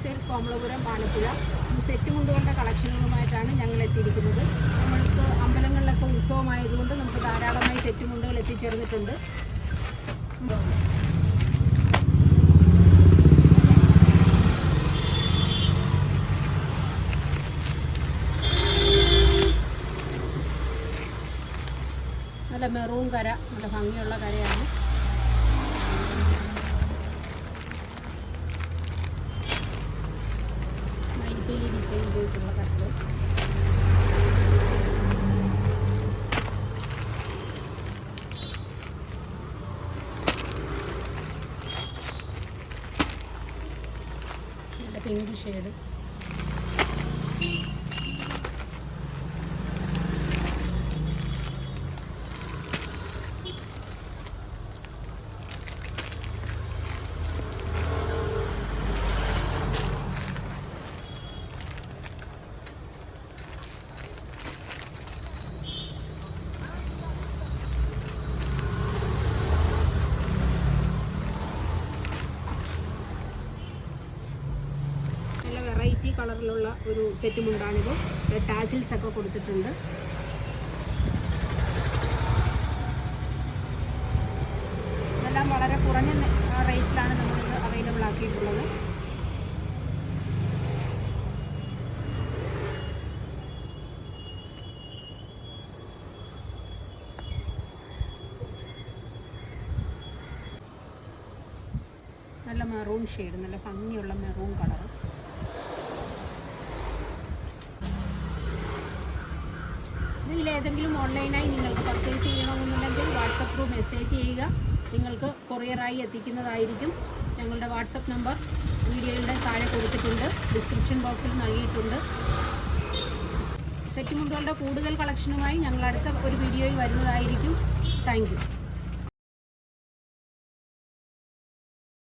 Textiles Komalapuram Alappuzha. Set മുണ്ടുകളുടെ കളക്ഷനുകളുമായിട്ടാണ് ഞങ്ങൾ എത്തിയിരിക്കുന്നത്. നമ്മൾക്ക് അമ്പലങ്ങളിലൊക്കെ ഉത്സവമായതുകൊണ്ട് നമുക്ക് ധാരാളമായി സെറ്റ് മുണ്ടുകൾ എത്തിച്ചേർന്നിട്ടുണ്ട്. നല്ല മെറൂൺ കര, നല്ല ഭംഗിയുള്ള കരയാണ്. മയിൽപ്പീലി ഡിസൈൻ ചെയ്തിട്ടുള്ള കരകൾ. നല്ല പിങ്ക് ഷെയ്ഡ്. വെറൈറ്റി കളറിലുള്ള ഒരു സെറ്റ് മുണ്ടാണിത്. ടാസിൽസ് ഒക്കെ കൊടുത്തിട്ടുണ്ട്. ഇതെല്ലാം വളരെ കുറഞ്ഞ റേറ്റിലാണ് നമ്മളിത് അവൈലബിൾ ആക്കിയിട്ടുള്ളത്. നല്ല മെറൂൺ ഷെയ്ഡ്, നല്ല ഭംഗിയുള്ള മെറൂൺ കളർ. ഇതിലേതെങ്കിലും ഓൺലൈനായി നിങ്ങൾക്ക് പർച്ചേസ് ചെയ്യണമെന്നുണ്ടെങ്കിൽ വാട്സപ്പ് ത്രൂ മെസ്സേജ് ചെയ്യുക. നിങ്ങൾക്ക് കൊറിയറായി എത്തിക്കുന്നതായിരിക്കും. ഞങ്ങളുടെ വാട്സപ്പ് നമ്പർ വീഡിയോയുടെ താഴെ കൊടുത്തിട്ടുണ്ട്, ഡിസ്ക്രിപ്ഷൻ ബോക്സിൽ നൽകിയിട്ടുണ്ട്. സെറ്റ് മുണ്ടുകളുടെ കൂടുതൽ കളക്ഷനുമായി ഞങ്ങൾ അടുത്ത ഒരു വീഡിയോയിൽ വരുന്നതായിരിക്കും. Thank you.